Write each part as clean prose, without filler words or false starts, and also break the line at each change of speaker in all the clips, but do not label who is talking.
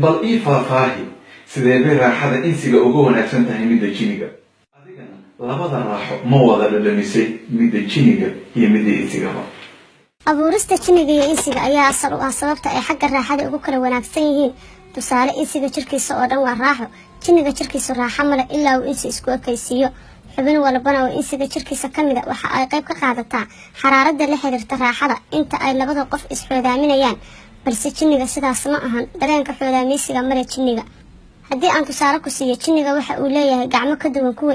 bal ii faahfaahi sidee bay raaxada insiga uga wanaagsan tahay midda jiniga adigana labada raaxo ma wada dhadhamisay midda jiniga iyo midda insigaba
abuurista jiniga iyo insiga ayaa asal u ah sababta ay xagga raaxada ugu kala wanaagsan yihiin tusaale insiga jirkiisa oo dhan waa raaxo jiniga jirkiisa raaxo male ilaa uu insi isku ekaysiiyo xubin walbana oo insiga jirkiisa ka mid ah waxa ay qayb ka qaadataa xaraaradda la xiriirta raaxada inta ay labada qof isxoodaaminayaan balse jiniga sidaas ma ahan dareenka xoodaamaysiga male jiniga haddii aan tusaale ku siiyo jiniga waxa uu leeyahay gacmo ka duwan kuwa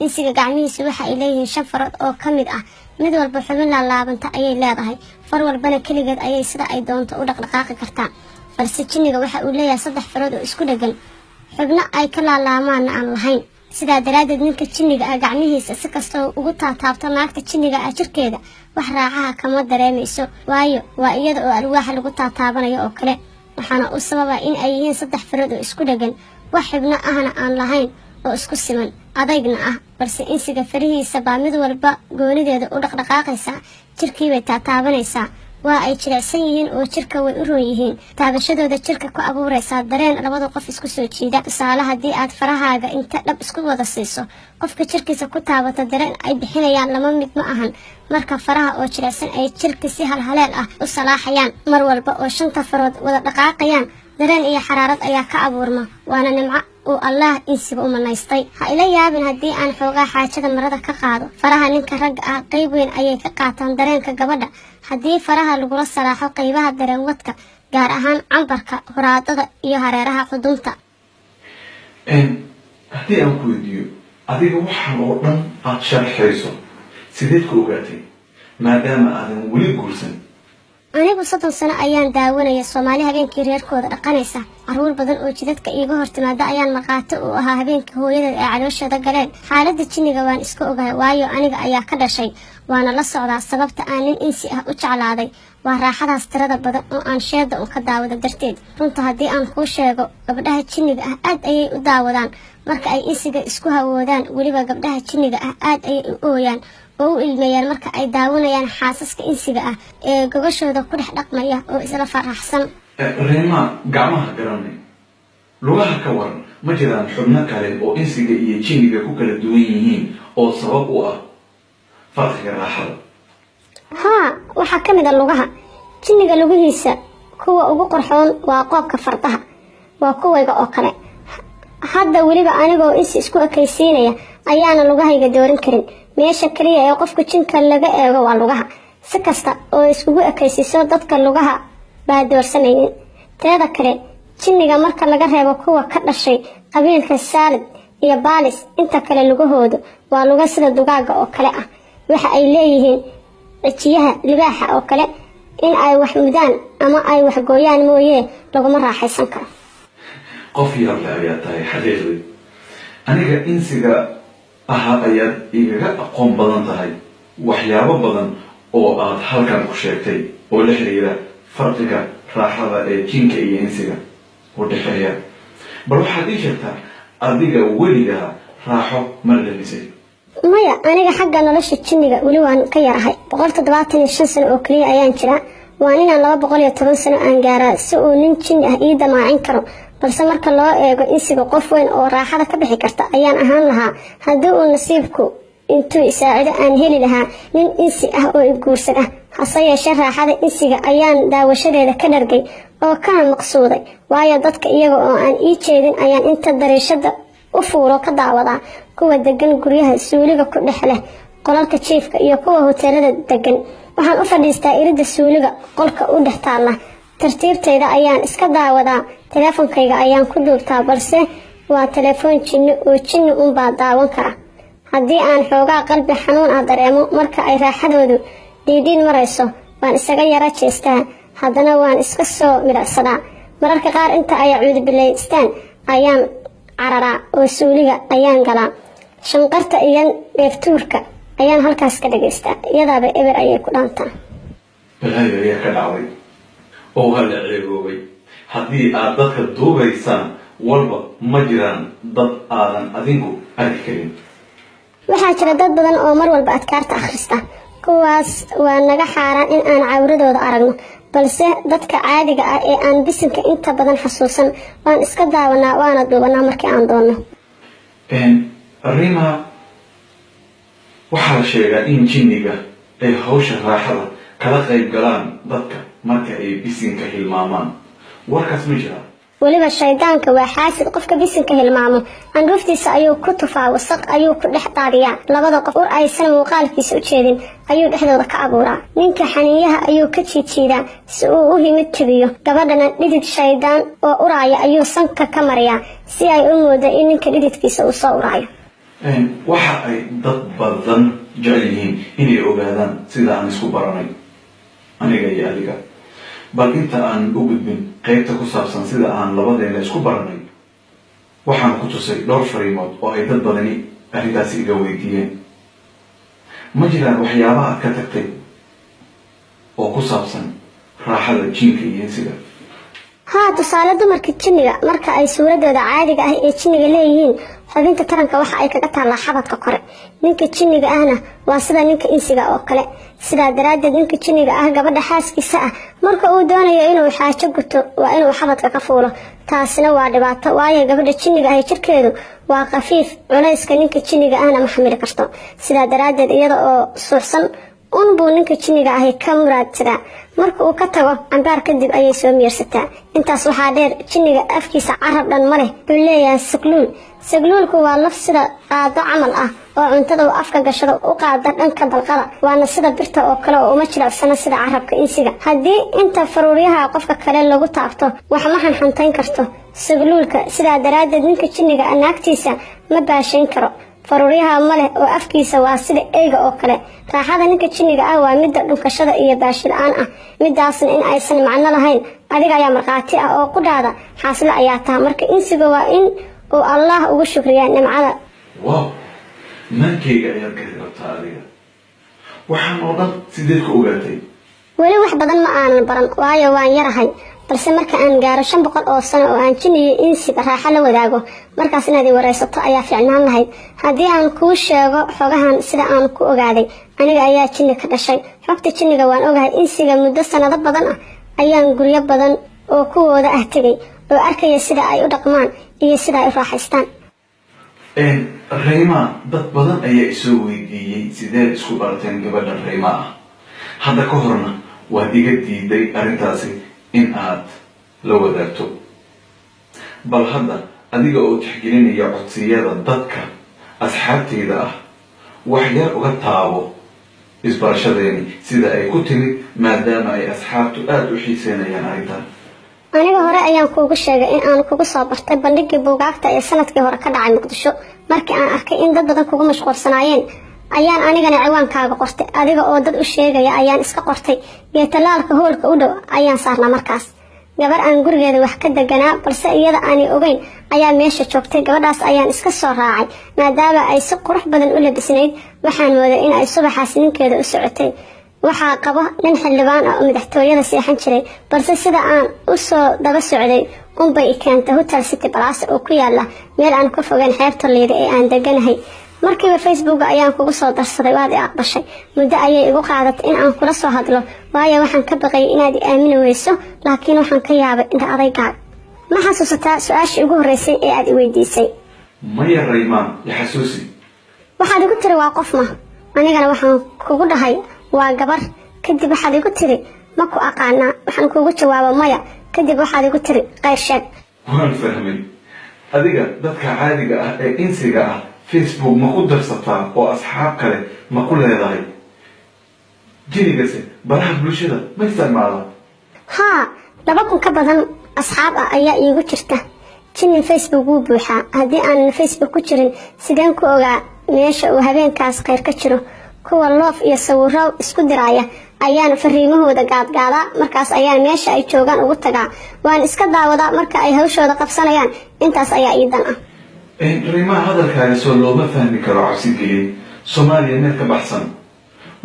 insiga gacmihiisu waxa ay leeyihiin 5 farood oo ka mid ah mid walba xubin laalaabanta ayay leedahay far walbana kaligeed ayay sida ay doonto u dhaqdhaqaaqi kartaa balse jiniga waxa uu leeyahay 3 farood oo isku dhagan xubno ay ka laalaamaan aan lahayn sidaa daraadeed ninka jiniga ah gacmihiisa si kastoo ugu taataabto naagta jiniga ah jirkeeda wax raaxaha kama dareemayso waayo waa iyada oo alwaax lagu taataabanayo oo kale waxaana u sababa in ay yihiin 3 farood oo isku dhagan wax xubno ahna aan lahayn oo isku siman adagna ah balse insiga farihiisa baa mid walba goonideeda u dhaqdhaqaaqaysa jirkii bay taataabanaysaa waa ay jilicsan yihiin oo jirka way u roon yihiin taabashadooda jirka ku abuuraysa dareen labada qof isku soo jiida tusaale haddii aad farahaaga inta dhab isku wada siiso qofka jirkiisa ku taabata dareen ay bixinayaan lama mid ma ahan marka faraha oo jilicsan ay jirka si halhaleel ah u salaaxayaan mar walba oo 5 farood wada dhaqaaqayaan dareen iyo xaraarad ayaa ka abuurma waana nimco oo Allah insiga u manaystay ha ila yaabin haddii aan xoogaa xaajada marada ka qaado faraha ninka rag ah qayb weyn ayay ka qaataan dareenka gabadha haddii faraha lagula salaaxo qaybaha dareen wadka gaar ahaan cambarka horaadada iyo hareeraha xudunta
haddii aan ku weydiiyo adiga waxaan oo dhan aad sharxayso sideed ku ogaatay maadaama aadan weli guursan
anigu 30 sano ayaan daawanaya Soomaali habeenkii reerkooda dhaqanaysa caruur badan oo jidadka iiga hortimaada ayaan maqaato u ahaa habeenkii hooyada ee calooshada galeen xaaladda jiniga waan iska ogahay waayo aniga ayaa ka dhashay waana la socdaa sababta aan nin insi ah u jeclaaday waa raaxadaas tirada badan oo aan sheeda u ka daawado darteed runta haddii aan kuu sheego gabdhaha jiniga ah aad ayay u daawadaan marka ay insiga isku hawoodaan weliba gabdhaha jiniga ah aad ayay u ooyaan oo u ilmeeyaan marka ay daawanayaan xaasaska insiga ah ee gogashooda ku dhex dhaqmaya oo isla faraxsan
reema gacmaha garanay lugaha ka waran ma jiraan xubno kale oo insiga iyo jiniga ku kala duwan yihiin oo sabab u ah farqiga raaxada
waxa ka mid ah lugaha jiniga lugihiisa kuwa ugu qorxoon waa qoobka fardaha waa kuwayga oo kale hadda weliba anigoo insi isku ekaysiinaya ayaana lugahayga dooran karin meesha kaliya ee qofka jinka laga eego waa lugaha si kasta oo iskugu ekaysiiso dadka lugaha baa doorsanayeen teeda kale jiniga marka laga reebo kuwa ka dhashay qabiilka Saalid iyo Baalis inta kale lugahoodu waa luga sida dugaaga oo kale ah waxa ay leeyihiin cijiyaha libaaxa oo kale in ay wax mudaan ama ay wax gooyaan mooyee laguma raaxaysan karo
qof yar ayaa tahay xaqiiqdii aniga insiga ayaad igaga aqoon badan tahay waxyaabo badan oo aad halkan ku sheegtay oo la xiriira farqiga raaxada ee jinka iyo insiga u dhexeeya bal waxaad ii sheegtaa adiga weligaa raaxo ma dhamisay
maya aniga xagga nolosha jiniga weli waan ka yarahay 175 sano oo kaliya ayaan jiraa waan inaan 210 sano aan gaaraa si uu nin jin ah ii damaacin karo balse marka loo eego insiga qof weyn oo raaxada ka bixi karta ayaan ahaan lahaa haddii uu nasiibku intuu isaacido aan heli lahaa nin insi ah oo i guursada hase yeeshee raaxada insiga ayaan daawashadeeda ka dhargay oo kana maqsuuday waayo dadka iyaga oo aan ii jeedin ayaan inta dariishada u fuuro ka daawadaa kuwa degan guryaha suuliga ku dhex leh qolalka jiifka iyo kuwa hoteelada degan waxaan u fadhiistaa iridda suuliga qolka u dhex taalla tartiibtayda ayaan iska daawadaa teleefankayga ayaan ku duubtaa balse waa telefoon jinni oo jinni unbaa daawan kara haddii aan xoogaa qalbi xanuun ah dareemo marka ay raaxadoodu dhiidhiin marayso waan isaga yara jeestaa haddana waan iska soo midhacsadaa mararka qaar inta ay cuudubilaystaan ayaan cararaa oo suuliga ayaan galaa shanqarta iyo neeftuurka ayaan halkaas ka dhageystaa iyadaaba eber ayay ku dhaantaa
balaayo ayaa ka dhacday oo waa la ceeboobay haddii aad dadka duubaysaan walba ma jiraan dad aadan adinku arki karin
waxaa jira dad badan oo mar walba adkaarta akhrista kuwaas waa naga xaaraan in aan cawradooda aragno balse dadka caadiga ah ee aan bisinka inta badan xasuusan waan iska daawanaa waana duubanaa markii aan doonno.
Rima waxaa la sheegaa in jinniga ay hawsha raaxada kala qayb galaan dadka marka ay bisinka hilmaamaan. warkaas ma jira?
weliba shaydaanka waa xaasid qofka bisinka hilmaamo candhuuftiisa ayuu ku tufaa wasaq ayuu ku dhex daadiyaa labada qof ur aysan muuqaalkiisa u jeedin ayuu dhexdooda ka abuuraa ninka xaniinyaha ayuu ka jiijiidaa si uu u himid jabiyo gabadhana dhidid shaydaan oo uraaya ayuu sanka ka mariyaa si ay u moodo in ninka dhididkiisa uu soo uraayo.
waxa ay dad badan jecel yihiin inay ogaadaan sida aan isku baranay aniga iyo adiga bal inta aan u gudbin qaybta ku saabsan sida aan labadeena isku baranay waxaan ku tusay dhowr fariimood oo ay dad badani arrintaasi iga weydiiyeen. ma jiraan waxyaabaha aad ka tagtay oo ku saabsan raaxada jinka iyo insiga?
haa, tusaale dumarka jinniga marka ay suuradooda caadiga ah ee jinniga leeyihiin xubinta taranka waxa ay kaga taallaa xabadka kore. ninka jinniga ahna waa sida ninka insiga oo kale. sidaa daraaddeed ninka jinniga ah gabadha xaaskiisa ah marka uu doonayo inuu xaajo guto waa inuu xabadka ka fuulo. taasina waa dhibaato waayo gabadha jinniga ah jirkeedu waa khafiif culayska ninka jinniga ahna ma xamili karto. sidaa daraaddeed iyada oo suuxsan unbuu ninka jinniga ahi ka muraadsadaa marka uu ka tago cambaar kadib ayay soo miirsataa. intaas waxaa dheer jinniga afkiisa carab dhan ma leh wuxuu leeyahay sagluul. sagluulku waa laf sida qaado camal ah oo cuntada uu afka gashado u qaada dhanka dalqada waana sida birta oo kale oo uma jilacsana sida carabka insiga. haddii inta faruuryaha qofka kale lagu taabto wax ma xanxantayn karto sagluulka. sidaa daraaddeed ninka jinniga naagtiisa ma baashayn karo. faruuryaha ma leh oo afkiisa waa sida eyga oo kale. raaxada ninka jinniga ah waa midda dhunkashada iyo baashi la-aan ah. midaasna in aysan macno lahayn adiga ayaa markhaati ah oo qudhaada xaasilo ayaa taha. marka insiga waa in uu allah ugu shukriyaa nimcada.
wow, maankayga ayaad gari rabtaa adiga. waxaan oo dhan sideed ku ogaatay?
weli wax badan ma aanan baran waayo waan yarahay balse marka aan gaaro 500 oo sano oo aan jinni iyo insiga raaxo la wadaago markaas inaad wareysato ayaa fiicnaan lahayd. haddii aan kuu sheego xogahan sida aan ku ogaaday aniga ayaa jinni ka dhashay. xogta jinniga waan ogahay. insiga muddo sanado badan ah ayaan guryo badan oo kuwooda ah tegay oo arkaya sida ay u dhaqmaan iyo sida ay u raaxaystaan.
Rima dad badan ayaa isoo weydiiyey sideed isku barateen gabadha Rima ah. hadda ka horna waad iga diiday arrintaasi in aad la wadaagto. bal hadda adiga oo tixgelinaya codsiyada dadka asxaabteyda ah wax yar uga taabo isbarashadeeni sida ay ku timid maadaama ay asxaabtu aad u xiiseynayaan arrintan.
aniga hore ayaan kuugu sheegay in aan kugu soo bartay bandhigii buugaagta ee sanadkii hore ka dhacay Muqdisho. markii aan arkay in dad badan kugu mashquulsanaayeen ayaan anigana ciwaankaaga qortay. adiga oo dad u sheegaya ayaan iska qortay geetalaalka hoolka u dhow ayaan saarnaa. markaas gabar aan gurigeeda wax ka deganaa balse iyada aanay ogeyn ayaa meesha joogtay. gabadhaas ayaan iska soo raacay maadaama ay si qurux badan u labisnayd. waxaan mooday in ay subaxaas ninkeeda u socotay. waxaa qabo nin xildhibaan ah oo madaxtooyada seexan jiray balse sida aan u soo daba socday unbay keentay Hotel City Palace oo ku yaala meel aan ka fogeyn xeebta Lido ee aan deganahay. markiiba Facebook ayaan kugu soo darsaday waad i aqbashay. muddo ayay igu qaadatay in aan kula soo hadlo waayo waxaan ka baqay inaad i aamini weyso laakiin waxaan ka yaabay inta adaygaag. ma xasuusataa su-aashii ugu horreysay ee aad i weydiisay?
maya Rima, ya xasuusi.
waxaad igu tiri waa qof ma anigana waxaan kugu dhahay waa gabar. kadib waxaad igu tiri ma ku aqaanaa. waxaan kugu jawaabo maya. kadib waxaad igu tiri qayr sheeg.
waan fahmay. adiga dadka caadiga ah ee insiga ah Facebook ma ku darsataa oo asxaab kale ma ku leedahay? jinigase baraha bulshada ma isticmaalaa?
haa, 2,000 ka badan asxaab ah ayaa iigu jirta. jinni Facebook wuu buuxaa. haddii aanan Facebook ku jirin sideen ku ogaa meesha uu habeenkaas qayr ka jiro? kuwa loof iyo sawirro isku diraya ayaan fariimahooda gaadgaadaa. markaas ayaan meesha ay joogaan ugu tagaa. waan iska daawadaa marka ay hawshooda qabsanayaan. intaas ayaa ii dan ah.
Rima hadalkaaga soo looma fahmi karo cabsi gelin. Soomaaliya meel ka baxsan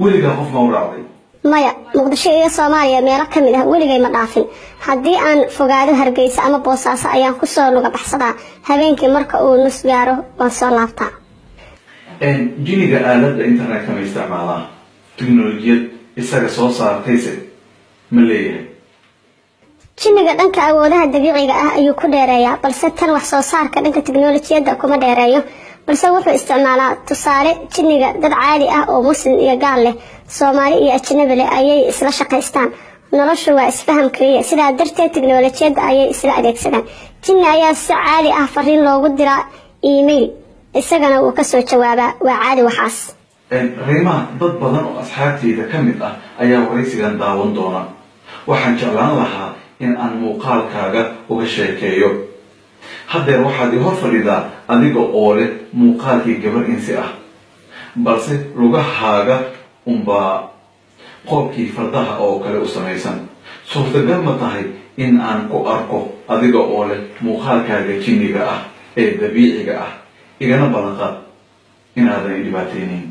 weligaa qof ma u raacday?
maya, Muqdisho iyo Soomaaliya meelo ka mid ah weligay ma dhaafin. haddii aan fogaado Hargeysa ama Boosaaso ayaan ku soo luga baxsadaa. habeenkii marka uu nus gaaro waan soo laabtaa.
jiniga aaladda internetka ma isticmaalaa? teknolojiyad isaga soo saartayse ma leeyahay?
jinniga dhanka awoodaha dabiiciga ah ayuu ku dheereeyaa, balse tan wax soo saarka dhanka teknolojiyadda kuma dheereeyo, balse wuxuu isticmaalaa. Tusaale, jinniga dad caadi ah oo muslim iyo gaal leh, Soomaali iyo ajnabi leh ayay isla shaqaystaan. noloshu waa isfaham kaliya, sidaa darteed teknolojiyadda ayay isla adeegsadaan. jinni ayaa si caadi ah fariin loogu diraa email, isagana wuu ka soo jawaabaa. waa caadi waxaas.
Reema, dad badan oo asxaabtayda ka mid ah ayaa waraysigan daawan doona. waxaan jeclaan lahaa in aan muuqaalkaaga uga sheekeeyo. haddeer waxaad i hor fadhidaa adiga oo leh muuqaalkii gabar insi ah, balse lugahaaga unbaa qoobkii fardaha oo kale u samaysan. suurtagal ma tahay in aan ku arko adiga oo leh muuqaalkaaga jinniga ah ee dabiiciga ah? igana ballanqaad inaadan i dhibaataynayn.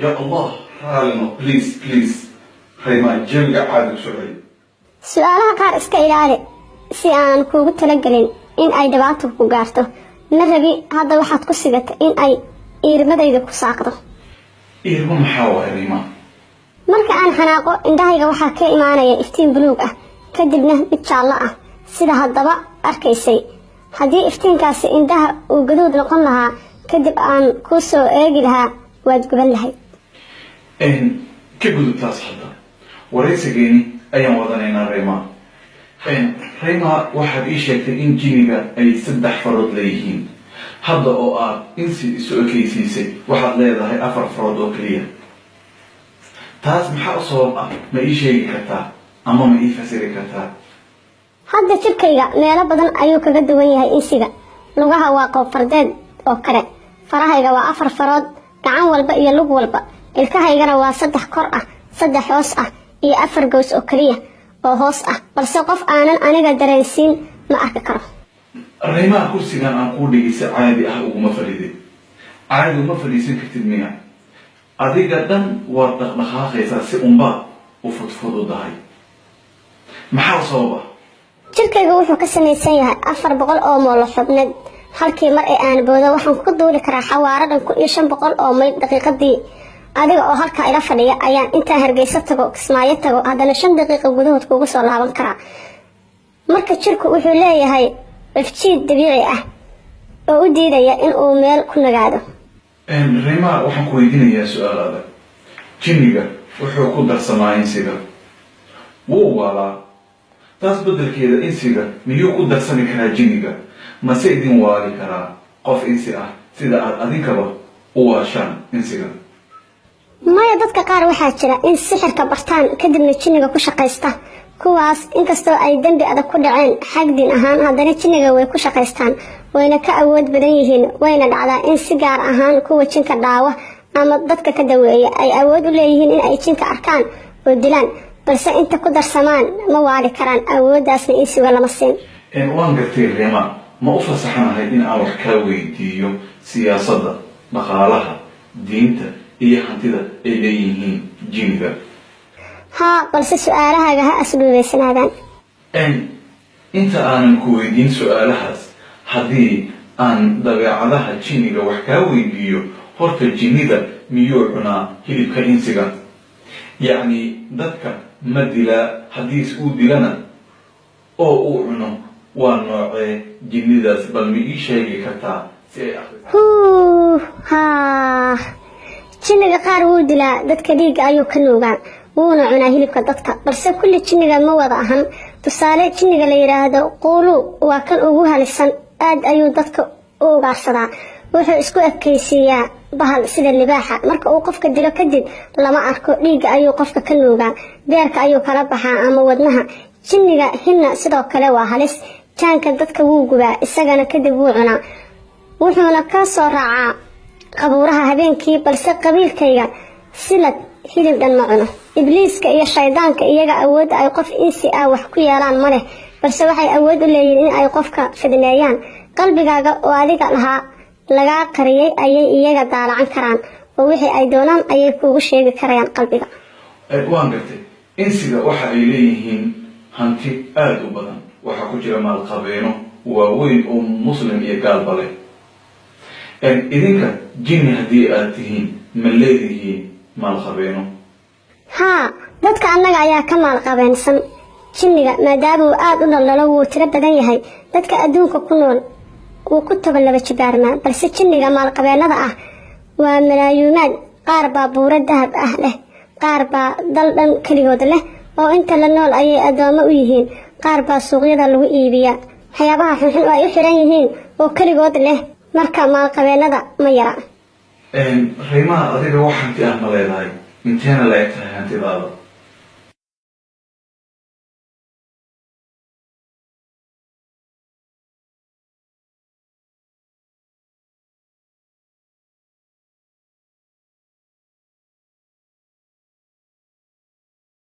ya allah, raalino, please Reema, jawiga caadi u socday.
su-aalaha qaar iska ilaali si aan kuugu talagelin in ay dhibaato ku gaarto. ma rabi hadda waxaad ku sigata in ay iirmadayda ku saaqdo.
iirmo maxaa waay Reema?
marka aan xanaaqo, indhahayga waxaa ka imaanaya iftiin buluug ah, kadibna mid jaallo ah sida haddaba arkaysay. haddii iftiinkaasi indhaha uu gaduud noqon lahaa, kadib aan kuu soo eegi lahaa, waad guban lahayd.
ka gudubtaas hadda waraysigeeni ayaan wadanaynaa Reema. Reema, waxaad ii sheegtay in jinniga ay 3 farood leeyihiin. hadda oo aad insi isu ekaysiisay waxaad leedahay 4 farood oo keliya. taas maxaa u sabab ah? ma ii sheegi kartaa ama ma ii fasiri kartaa?
hadda jirkayga meelo badan ayuu kaga duwan yahay insiga. lugaha waa qoob fardeed oo kale, farahayga waa 4 farood, gacan walba iyo lug walba. ilkahaygana waa 3 kor ah, 3 hoos ah iyo 4 goos oo kaliya oo hoos ah, balse qof aanan aniga dareensiin ma arki karo.
Reema, kursigan aan kuu dhigaysa caadi ah uguma fadhiidin. caadi uma fadhiisan kartid miya? adiga dhan waad dhaqdhaqaaqaysaa si unba u fudfududahay. maxaa sababa?
jirkayga wuxuu ka samaysan yahay 400 oo moolo xubneed. halkii mar ee aan boodo waxaan ku duuli karaa xawaaro dhan 500 oo mayl daqiiqadii. adiga oo halkaa ila fadhiya ayaan intaan Hargeysa tago, Kismaayo tago, haddana 5 daqiiqo gudahood kugu soo laaban karaa. marka jirku wuxuu leeyahay ifjiid dabiici ah oo u diidaya in uu meel ku nagaado.
Reema, waxaan ku weydiinayaa su-aal adag. jinniga wuxuu ku darsamaa insiga, wuu waalaa. taas beddelkeeda insiga miyuu ku darsami karaa jinniga? mase idin waali karaa qof insi ah sida aad adinkaba u waashaan insiga?
maya, dadka qaar waxaa jira in sixirka bartaan kadibna jinniga ku shaqaysta. kuwaas inkastoo ay dembi adag ku dhaceen xag diin ahaan, haddana jinniga way ku shaqaystaan, wayna ka awood badan yihiin. wayna dhacdaa in si gaar ahaan kuwa jinka dhaawa ama dadka ka daweeya ay awood u leeyihiin in ay jinka arkaan oo dilaan, balse inta ku darsamaan ma waali karaan. awooddaasna insiga lama siin.
waan gartay Reema, ma u fasaxanahay in aan wax kaa weydiiyo siyaasadda, dhaqaalaha, diinta iyo hantida ay leeyihiin jinniga?
haa, balse su-aalahaaga ha asluubaysanaadaan.
inta aanan ku weydiin su-aalahaas, haddii aan dabeecadaha jinniga wax kaa weydiiyo, horta jinnida miyuu cunaa hilibka insiga? yacni dadka ma dilaa? haddiis uu dilana oo uu cuno, waa noocee jinnidaas? bal ma ii sheegi kartaa si ay
haa, jinniga qaar wuu dilaa, dadka dhiigga ayuu ka nuugaa, wuuna cunaa hilibka dadka, balse kulli jinniga ma wada ahan. tusaale, jinniga la yiraahdo quulu waa kan ugu halisan, aad ayuu dadka u ugaarsadaa. wuxuu isku ekaysiiyaa bahal sida libaaxa. marka uu qofka dilo kadib lama arko, dhiigga ayuu qofka ka nuugaa, beerka ayuu kala baxaa ama wadnaha. jinniga hinna sidoo kale waa halis. jaanka dadka wuu gubaa, isagana kadib wuu cunaa. wuxuuna ka soo raacaa qabuuraha habeenkii, balse qabiilkayga silad hilib dhan ma cuno. ibliiska iyo shaydaanka iyaga awood ay qof insi ah wax ku yeelaan ma leh, balse waxay awood u leeyihiin in ay qofka fidneeyaan. qalbigaaga oo adiga lagaa qariyay ayay iyaga daalacan karaan, oo wixii ay doonaan ayay kuugu sheegi karayaan qalbiga.
waan gartay. insiga waxa ay leeyihiin hanti aad u badan. waxaa ku jira maalqabeeno waaweyn oo muslim iyo gaalba leh. idinka jinni haddii aad tihiin ma leedihiin maalqabeeno?
haa dadka annaga ayaa ka maalqabeensan jinniga maadaama uu aad u dhaldhalo wuu tiro badan yahay dadka adduunka ku nool wuu ku toban laba jibaarmaa balse jinniga maalqabeennada ah waa malaayuunaad qaar baa buuro dahab ah leh qaar baa dal dhan keligood leh oo inta la nool ayay addoommo u yihiin qaar baa suuqyada lagu iibiyaa waxyaabaha xunxun oo ay u xiran yihiin oo keligood leh marka maalqabeennada ma yara
Rayma adiga wax hanti ah ma leedahay inteena la eg tahay hantidaada?